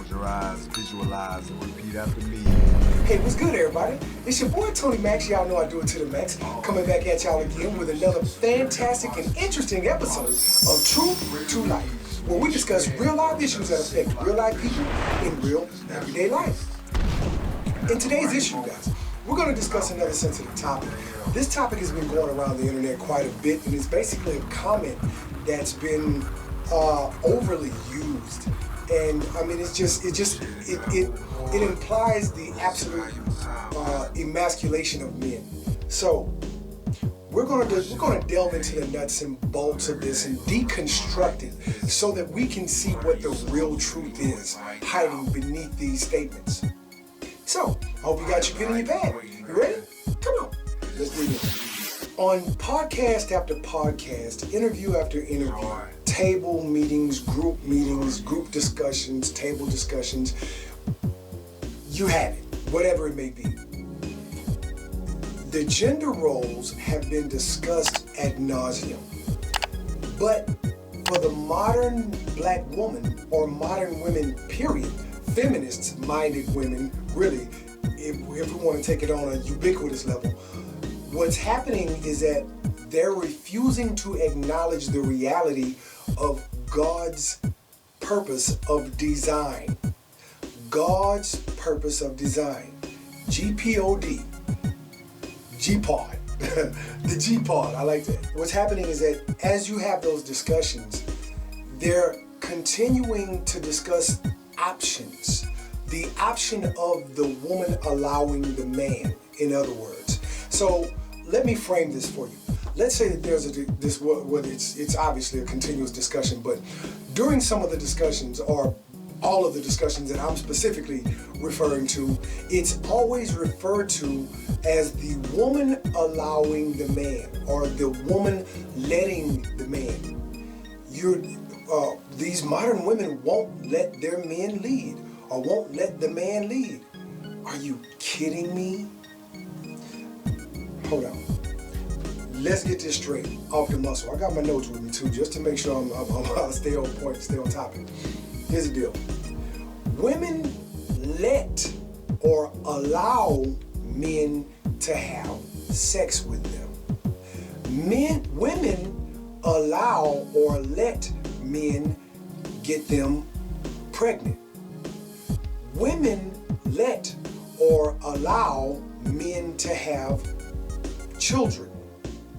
Close your eyes, visualize, and repeat after me. Hey, what's good, everybody? It's your boy, Tony Max. Y'all know I do it to the max. Coming back at y'all again with another fantastic and interesting episode of Truth to Life, where we discuss real-life issues that affect real-life people in real, everyday life. In today's issue, guys, we're going to discuss another sensitive topic. This topic has been going around the internet quite a bit, and it's basically a comment that's been overly used. And I mean, it implies the absolute emasculation of men. So we're gonna delve into the nuts and bolts of this and deconstruct it so that we can see what the real truth is hiding beneath these statements. So I hope you got your pen in your pad. You ready? Come on, let's dig in. On podcast after podcast, interview after interview, table meetings, group discussions, table discussions, you have it, whatever it may be. The gender roles have been discussed ad nauseum. But for the modern black woman, or modern women, period, feminist-minded women, really, if we want to take it on a ubiquitous level, what's happening is that they're refusing to acknowledge the reality of God's purpose of design. God's purpose of design. G-P-O-D. G-Pod. The G-Pod, I like that. What's happening is that as you have those discussions, they're continuing to discuss options. The option of the woman allowing the man, in other words. So let me frame this for you. Let's say that there's whether it's obviously a continuous discussion, but during some of the discussions, or all of the discussions that I'm specifically referring to, it's always referred to as the woman allowing the man, or the woman letting the man. These modern women won't let their men lead, or won't let the man lead. Are you kidding me? Hold on. Let's get this straight off the muscle. I got my notes with me too, just to make sure I'm stay on point, stay on topic. Here's the deal. Women let or allow men to have sex with them. Women allow or let men get them pregnant. Women let or allow men to have children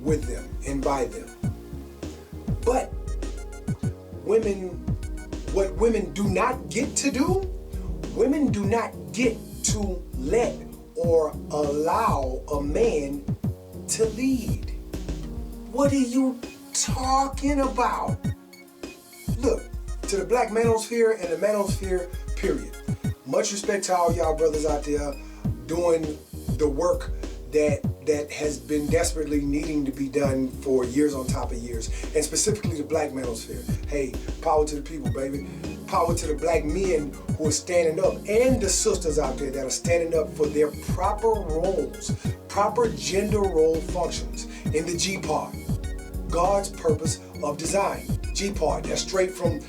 with them and by them. But what women do not get to do, women do not get to let or allow a man to lead. What are you talking about? Look, to the black manosphere and the manosphere, period. Much respect to all y'all brothers out there doing the work that has been desperately needing to be done for years on top of years, and specifically the black manosphere. Hey, power to the people, baby. Power to the black men who are standing up, and the sisters out there that are standing up for their proper roles, proper gender role functions in the G-Pod. God's purpose of design. G-Pod, that's straight from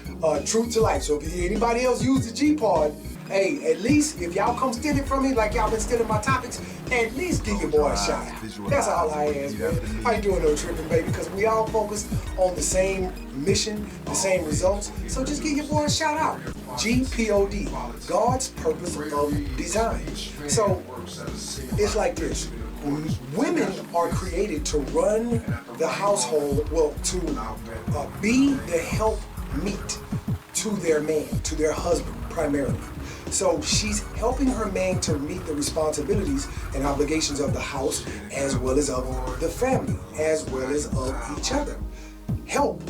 Truth to Life. So if anybody else use the G-Pod, hey, at least if y'all come steal it from me like y'all been stealing my topics, at least give your boy a shout out. That's all I ask, man. How you doing, no tripping, baby? Because we all focused on the same mission, the same results. So just give your boy a shout out. G-P-O-D, God's purpose of design. So it's like this. Women are created to run the household, well, to be the help meet to their man, to their husband primarily. So she's helping her man to meet the responsibilities and obligations of the house, as well as of the family, as well as of each other. Help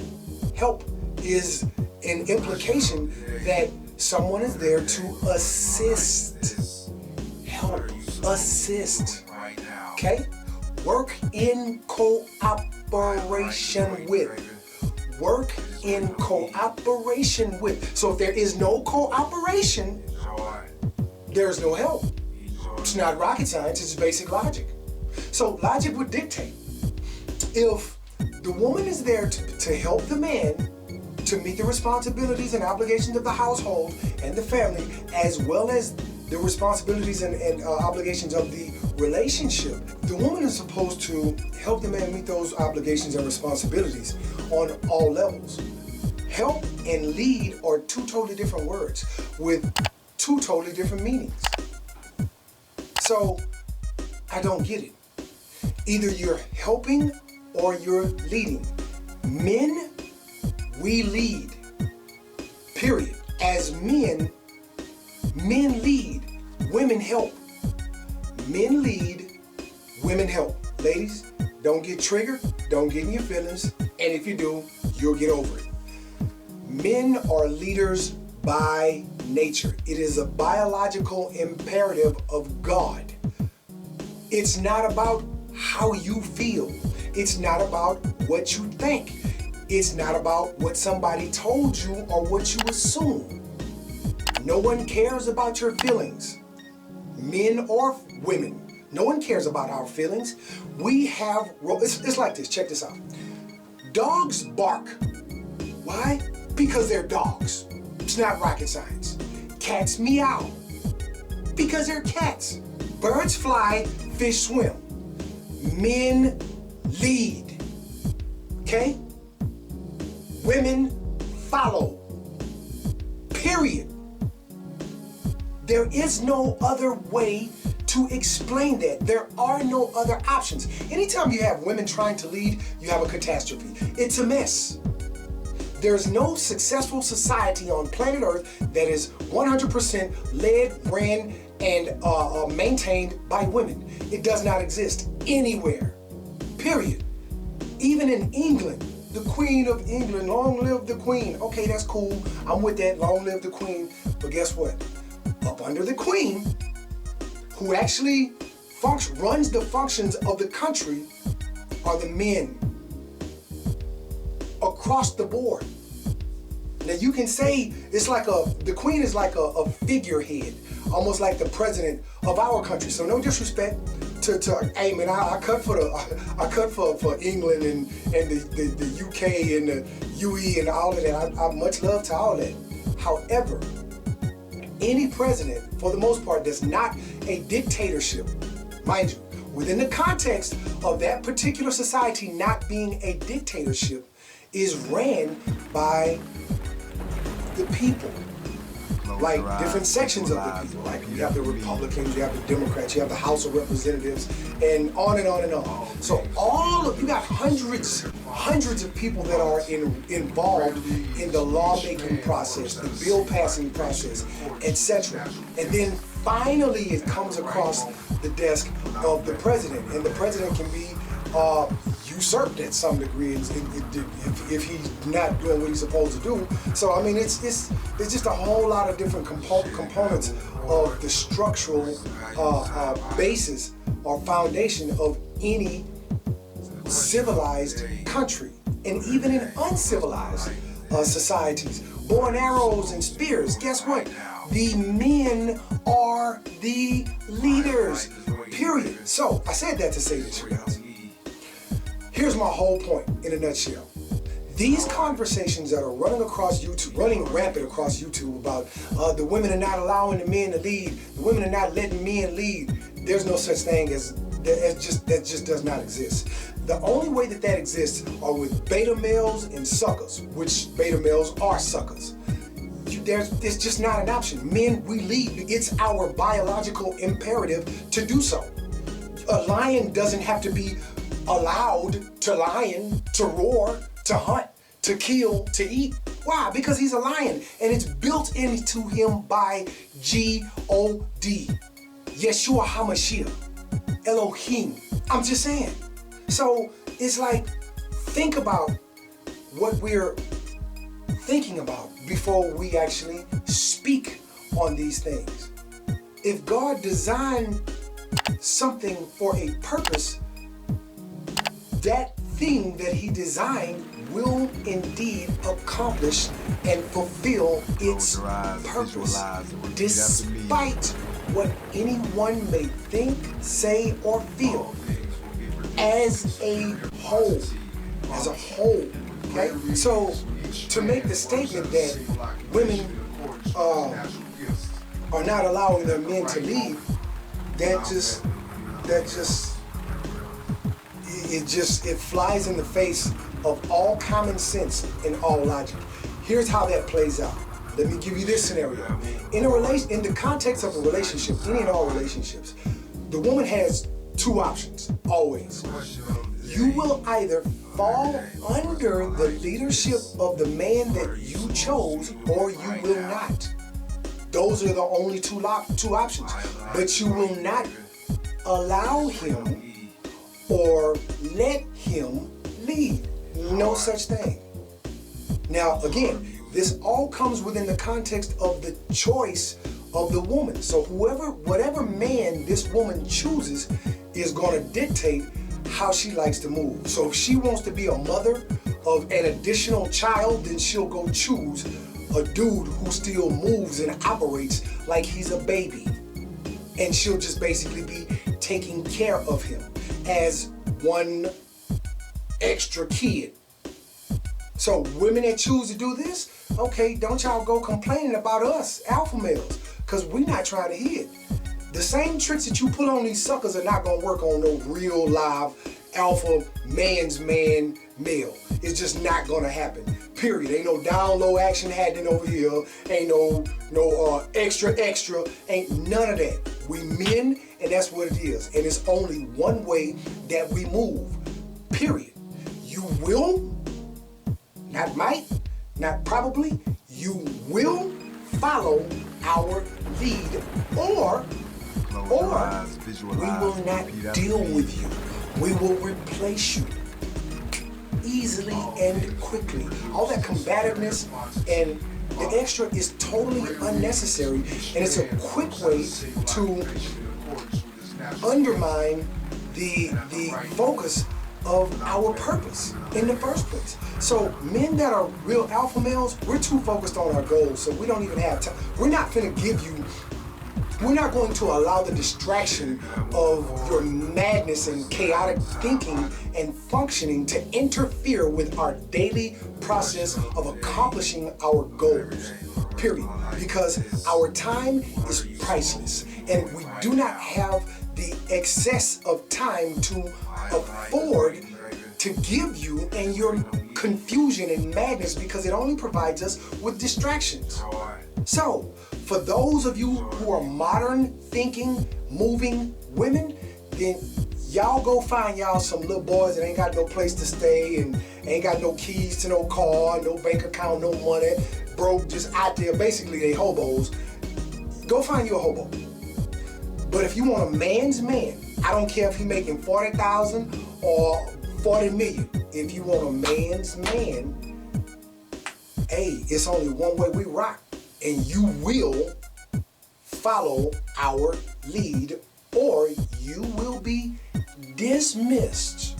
is an implication that someone is there to assist. Help, assist. Okay? Work in cooperation with. Work in cooperation with. So if there is no cooperation, there's no help. It's not rocket science, it's basic logic. So logic would dictate, if the woman is there to help the man to meet the responsibilities and obligations of the household and the family, as well as the responsibilities and obligations of the relationship. The woman is supposed to help the man meet those obligations and responsibilities on all levels. Help and lead are two totally different words with two totally different meanings. So I don't get it. Either you're helping or you're leading. Men, we lead. Period. As men lead, women help. Men lead, women help. Ladies, don't get triggered, don't get in your feelings, and if you do, you'll get over it. Men are leaders by nature. It is a biological imperative of God. It's not about how you feel. It's not about what you think. It's not about what somebody told you or what you assume. No one cares about your feelings, men or women. No one cares about our feelings. We have, it's like this, check this out. Dogs bark. Why? Because they're dogs. It's not rocket science. Cats meow. Because they're cats. Birds fly, fish swim. Men lead. Okay? Women follow. Period. There is no other way to explain that. There are no other options. Anytime you have women trying to lead, you have a catastrophe. It's a mess. There's no successful society on planet Earth that is 100% led, ran, and maintained by women. It does not exist anywhere. Period. Even in England, the Queen of England, long live the Queen. Okay, that's cool. I'm with that, long live the Queen. But guess what? Up under the Queen, who actually runs the functions of the country, are the men. Across the board. Now you can say it's like the Queen is like a figurehead, almost like the president of our country. So no disrespect to hey man, I cut for England and the UK and the UE and all of that. I much love to all that. However, any president, for the most part, that's not a dictatorship, mind you, within the context of that particular society not being a dictatorship, is ran by the people. Like different sections of the people. Like you have the Republicans, you have the Democrats, you have the House of Representatives, and on and on and on. So you got hundreds of people that are involved in the lawmaking process, the bill passing process, etc. And then finally it comes across the desk of the president, and the president can be usurped at some degree if he's not doing what he's supposed to do. So I mean, it's just a whole lot of different components of the structural basis or foundation of any civilized country, and even in uncivilized societies. Bow and arrows and spears. Guess what? The men are the leaders. Period. So I said that to say this, you guys. Here's my whole point in a nutshell. These conversations that are running rampant across YouTube about the women are not allowing the men to lead, the women are not letting men lead. There's no such thing as that. Just does not exist. The only way that exists are with beta males and suckers, which beta males are suckers. There's just not an option. Men, we lead. It's our biological imperative to do so. A lion doesn't have to be allowed to lion, to roar, to hunt, to kill, to eat. Why? Because he's a lion, and it's built into him by G-O-D. Yeshua HaMashiach. Elohim. I'm just saying. So it's like, think about what we're thinking about before we actually speak on these things. If God designed something for a purpose, that thing that he designed will indeed accomplish and fulfill its purpose, despite what anyone may think, say, or feel. As a whole, Okay? So, to make the statement that women are not allowing their men to lead, it flies in the face of all common sense and all logic. Here's how that plays out. Let me give you this scenario. In the context of a relationship, any and all relationships, the woman has two options, always. You will either fall under the leadership of the man that you chose, or you will not. Those are the only two options. But you will not allow him or let him lead. No such thing. Now, again, this all comes within the context of the choice of the woman. So whatever man this woman chooses is going to dictate how she likes to move. So if she wants to be a mother of an additional child, then she'll go choose a dude who still moves and operates like he's a baby. And she'll just basically be taking care of him as one extra kid. So women that choose to do this, okay, don't y'all go complaining about us, alpha males, because we're not trying to hit. The same tricks that you put on these suckers are not going to work on no real live alpha man's man male. It's just not going to happen. Period. Ain't no down low action happening over here. Ain't no extra, ain't none of that. We men, and that's what it is. And it's only one way that we move. Period. You will, not might, not probably, you will follow our lead, or we will not deal with you. We will replace you easily and quickly. All that combativeness and the extra is totally unnecessary, and it's a quick way to undermine the focus of our purpose in the first place. So men that are real alpha males, we're too focused on our goals, so we don't even have time. We're not going to allow the distraction of your madness and chaotic thinking and functioning to interfere with our daily process of accomplishing our goals, period. Because our time is priceless, and we do not have the excess of time to afford to give you and your confusion and madness, because it only provides us with distractions. So, for those of you who are modern thinking, moving women, then y'all go find y'all some little boys that ain't got no place to stay and ain't got no keys to no car, no bank account, no money, broke, just out there. Basically, they hobos. Go find you a hobo. But if you want a man's man, I don't care if he making 40,000 or 40 million. If you want a man's man, hey, it's only one way we rock. And you will follow our lead, or you will be dismissed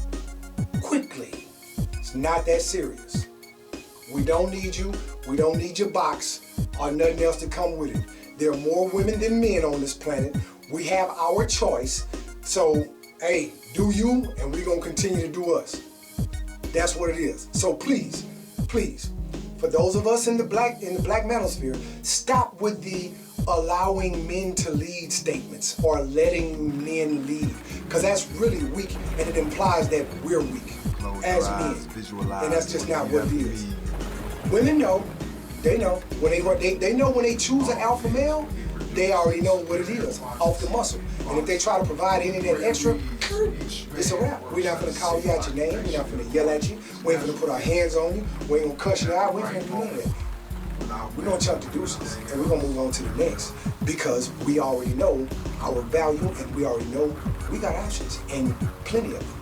quickly. It's not that serious. We don't need you. We don't need your box or nothing else to come with it. There are more women than men on this planet. We have our choice. So, hey, do you, and we're going to continue to do us. That's what it is. So please, for those of us in the black manosphere, stop with the allowing men to lead statements or letting men lead, because that's really weak, and it implies that we're weak as men, and that's just not what it is. Women know, they know when they know when they choose an alpha male, they already know what it is off the muscle. And if they try to provide any of that extra, it's a wrap. We're not going to call you out your name. We're not going to yell at you. We ain't going to put our hands on you. We ain't going to cuss you out. We ain't going to do none of that. We're going to chunk the deuces, and we're going to move on to the next, because we already know our value, and we already know we got options, and plenty of them.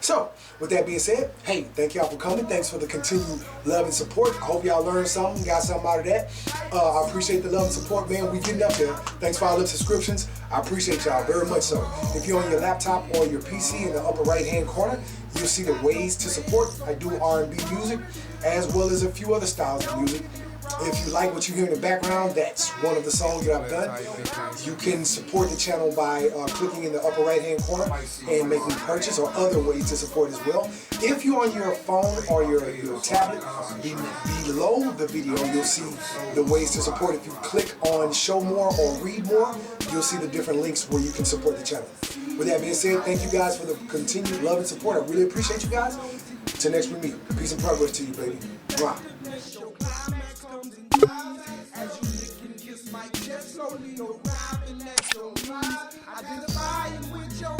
So, with that being said, hey, thank y'all for coming. Thanks for the continued love and support. I hope y'all learned something, got something out of that. I appreciate the love and support, man. We getting up there. Thanks for all the subscriptions. I appreciate y'all very much so. If you're on your laptop or your PC in the upper right-hand corner, you'll see the ways to support. I do R&B music, as well as a few other styles of music. If you like what you hear in the background, that's one of the songs that I've done. You can support the channel by clicking in the upper right hand corner and making a purchase, or other ways to support as well. If you're on your phone or your tablet, below the video you'll see the ways to support. If you click on show more or read more, you'll see the different links where you can support the channel. With that being said, thank you guys for the continued love and support. I really appreciate you guys. Till next we meet. Peace and progress to you, baby. Rock. Slowly arriving at your mind, identifying with your